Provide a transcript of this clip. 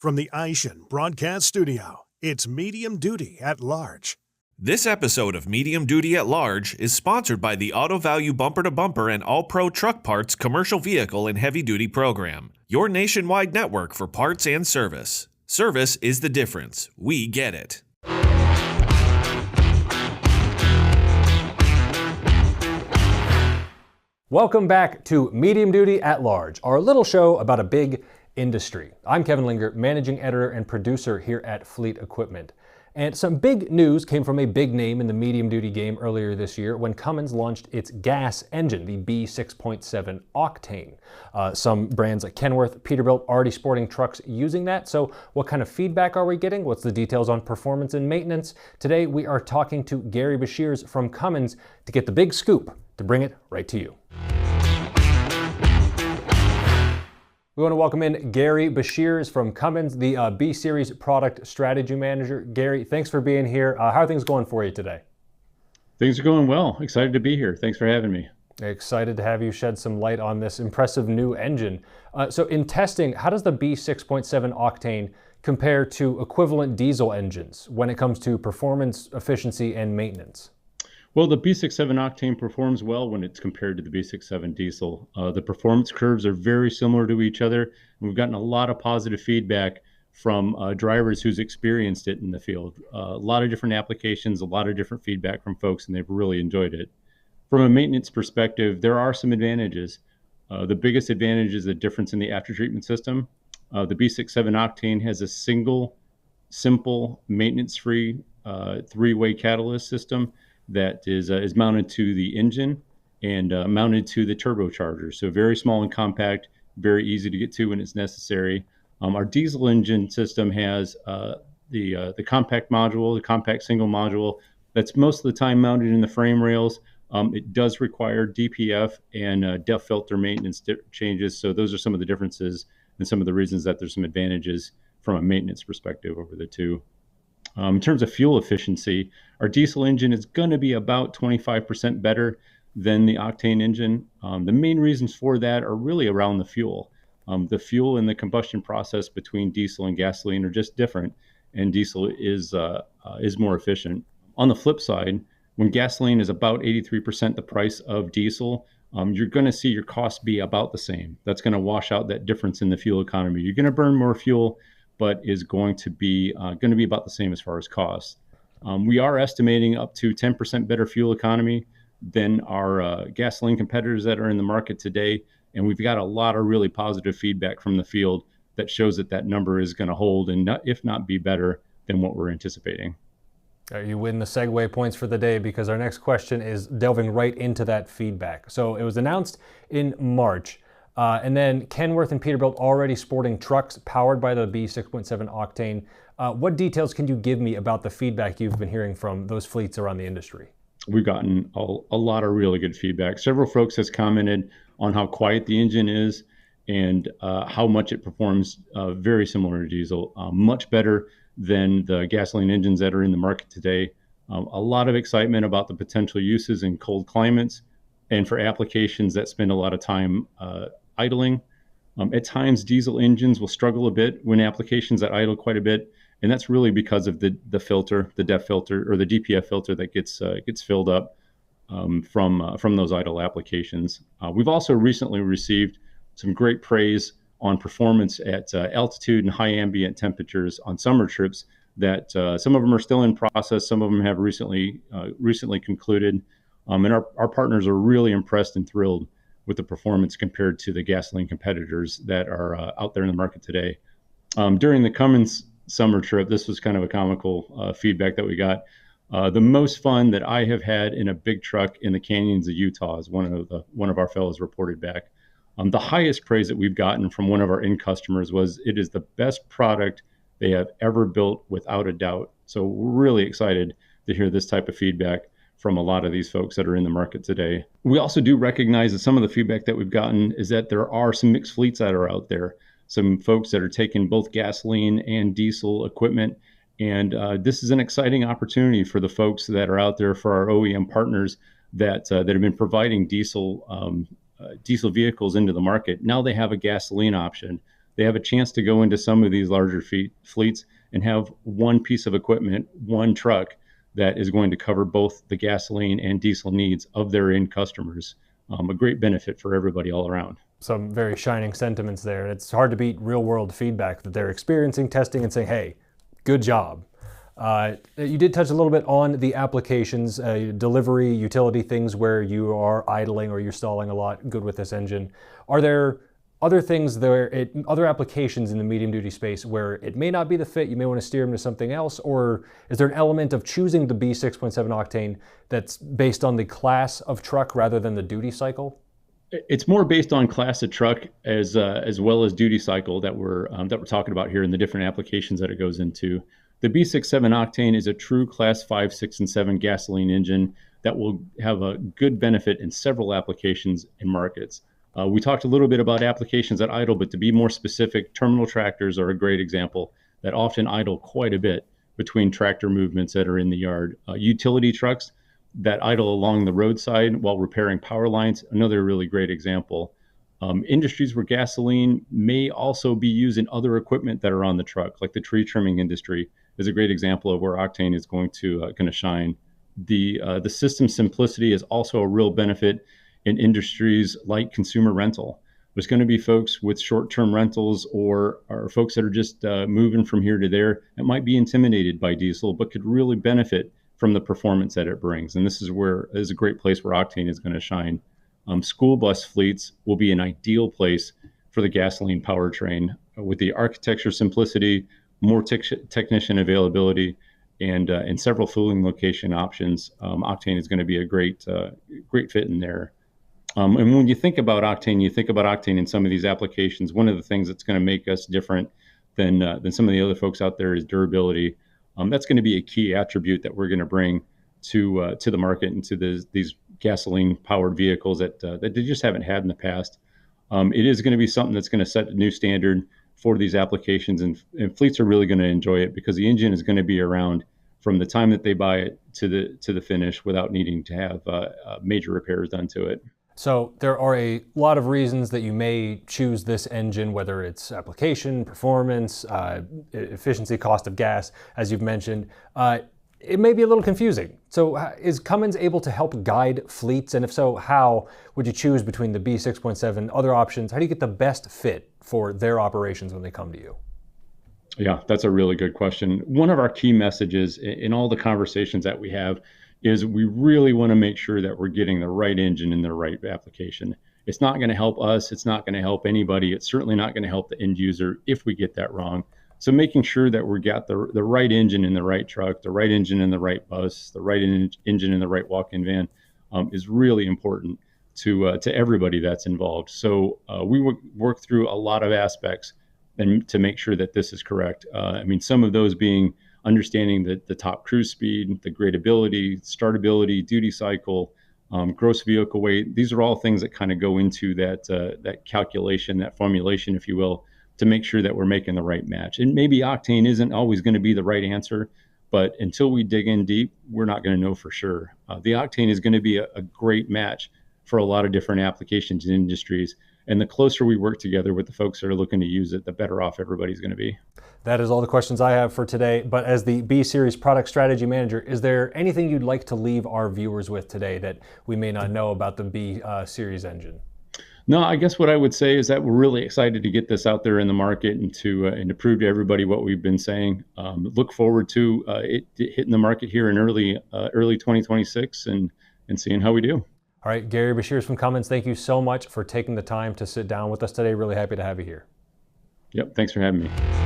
From the Aishan Broadcast Studio, it's Medium Duty at Large. This episode of Medium Duty at Large is sponsored by the Auto Value Bumper to Bumper and All Pro Truck Parts Commercial Vehicle and Heavy Duty Program, your nationwide network for parts and service. Service is the difference. We get it. Welcome back to Medium Duty at Large, our little show about a big industry. I'm Kevin Linger, managing editor and producer here at Fleet Equipment. And some big news came from a big name in the medium duty game earlier this year when Cummins launched its gas engine, the B6.7 Octane. Some brands like Kenworth, Peterbilt already sporting trucks using that. So what kind of feedback are we getting? What's the details on performance and maintenance? Today we are talking to Gary Beshears from Cummins to get the big scoop to bring it right to you. We want to welcome in Gary Beshears from Cummins, the B-Series Product Strategy Manager. Gary, thanks for being here. How are things going for you today? Things are going well. Excited to be here. Thanks for having me. Excited to have you shed some light on this impressive new engine. So in testing, how does the B6.7 Octane compare to equivalent diesel engines when it comes to performance, efficiency, and maintenance? Well, the B6.7 Octane performs well when it's compared to the B6.7 diesel. The performance curves are very similar to each other. We've gotten a lot of positive feedback from drivers who's experienced it in the field. A lot of different applications, a lot of different feedback from folks, and they've really enjoyed it. From a maintenance perspective, there are some advantages. The biggest advantage is the difference in the aftertreatment system. The B6.7 Octane has a single, simple, maintenance-free three-way catalyst system that is mounted to the engine and mounted to the turbocharger. So very small and compact, very easy to get to when it's necessary. Our diesel engine system has the compact module, the compact single module, that's most of the time mounted in the frame rails. It does require DPF and DEF filter maintenance changes. So those are some of the differences and some of the reasons that there's some advantages from a maintenance perspective over the two. In terms of fuel efficiency, our diesel engine is going to be about 25% better than the octane engine. The main reasons for that are really around the fuel. The fuel in the combustion process between diesel and gasoline are just different, and diesel is more efficient. On the flip side, when gasoline is about 83% the price of diesel, you're going to see your cost be about the same. That's going to wash out that difference in the fuel economy. You're going to burn more fuel, but is going to be about the same as far as cost. We are estimating up to 10% better fuel economy than our gasoline competitors that are in the market today, and we've got a lot of really positive feedback from the field that shows that that number is going to hold and if not be better than what we're anticipating. You win the segue points for the day because our next question is delving right into that feedback. So it was announced in March. And then Kenworth and Peterbilt already sporting trucks powered by the B6.7 Octane. What details can you give me about the feedback you've been hearing from those fleets around the industry? We've gotten a lot of really good feedback. Several folks has commented on how quiet the engine is and how much it performs very similar to diesel, much better than the gasoline engines that are in the market today. A lot of excitement about the potential uses in cold climates and for applications that spend a lot of time idling. At times, diesel engines will struggle a bit when applications that idle quite a bit, and that's really because of the filter, the DEF filter or the DPF filter that gets filled up from those idle applications. We've also recently received some great praise on performance at altitude and high ambient temperatures on summer trips. That some of them are still in process, some of them have recently concluded, and our partners are really impressed and thrilled with the performance compared to the gasoline competitors that are out there in the market today. During the Cummins summer trip, this was kind of a comical feedback that we got. The most fun that I have had in a big truck in the canyons of Utah, is one of our fellows reported back. The highest praise that we've gotten from one of our end customers was it is the best product they have ever built, without a doubt. So we're really excited to hear this type of feedback from a lot of these folks that are in the market today. We also do recognize that some of the feedback that we've gotten is that there are some mixed fleets that are out there, some folks that are taking both gasoline and diesel equipment. And this is an exciting opportunity for the folks that are out there, for our OEM partners that have been providing diesel vehicles into the market. Now they have a gasoline option. they have a chance to go into some of these larger fleets and have one piece of equipment, one truck that is going to cover both the gasoline and diesel needs of their end customers. A great benefit for everybody all around. Some very shining sentiments there. It's hard to beat real world feedback that they're experiencing, testing, and saying, hey, good job. You did touch a little bit on the applications, delivery, utility, things where you are idling or you're stalling a lot, good with this engine. Are there other things there, other applications in the medium duty space where it may not be the fit, you may want to steer them to something else, or is there an element of choosing the B6.7 Octane that's based on the class of truck rather than the duty cycle? It's more based on class of truck as well as duty cycle that we're talking about here, and the different applications that it goes into. The B6.7 Octane is a true class 5, 6, and 7 gasoline engine that will have a good benefit in several applications and markets. We talked a little bit about applications that idle, but to be more specific, terminal tractors are a great example that often idle quite a bit between tractor movements that are in the yard. Utility trucks that idle along the roadside while repairing power lines, another really great example. Industries where gasoline may also be used in other equipment that are on the truck, like the tree trimming industry, is a great example of where Octane is going to shine. The system simplicity is also a real benefit in industries like consumer rental. There's going to be folks with short-term rentals or folks that are just moving from here to there that might be intimidated by diesel, but could really benefit from the performance that it brings. And this is a great place where Octane is going to shine. School bus fleets will be an ideal place for the gasoline powertrain with the architecture simplicity, more technician availability, and several fueling location options. Octane is going to be a great fit in there. And when you think about Octane in some of these applications. One of the things that's going to make us different than some of the other folks out there is durability. That's going to be a key attribute that we're going to bring to the market and to these gasoline-powered vehicles that they just haven't had in the past. It is going to be something that's going to set a new standard for these applications, and fleets are really going to enjoy it because the engine is going to be around from the time that they buy it to the finish without needing to have major repairs done to it. So there are a lot of reasons that you may choose this engine, whether it's application, performance, efficiency, cost of gas, as you've mentioned. It may be a little confusing. So is Cummins able to help guide fleets? And if so, how would you choose between the B6.7, other options? How do you get the best fit for their operations when they come to you? Yeah, that's a really good question. One of our key messages in all the conversations that we have is we really want to make sure that we're getting the right engine in the right application. It's not going to help us. It's not going to help anybody. It's certainly not going to help the end user if we get that wrong. So making sure that we got the right engine in the right truck, the right engine in the right bus, the right engine in the right walk-in van is really important to everybody that's involved. So we work through a lot of aspects and to make sure that this is correct. Some of those being understanding the top cruise speed, the gradability, startability, duty cycle, gross vehicle weight. These are all things that kind of go into that calculation, that formulation, if you will, to make sure that we're making the right match. And maybe Octane isn't always going to be the right answer, but until we dig in deep, we're not going to know for sure. The Octane is going to be a great match for a lot of different applications and industries. And the closer we work together with the folks that are looking to use it, the better off everybody's going to be. That is all the questions I have for today. But as the B-Series Product Strategy Manager, is there anything you'd like to leave our viewers with today that we may not know about the B-Series engine? No, I guess what I would say is that we're really excited to get this out there in the market and to prove to everybody what we've been saying. Look forward to it hitting the market here in early 2026 and seeing how we do. All right, Gary Beshears from Cummins, thank you so much for taking the time to sit down with us today. Really happy to have you here. Yep, thanks for having me.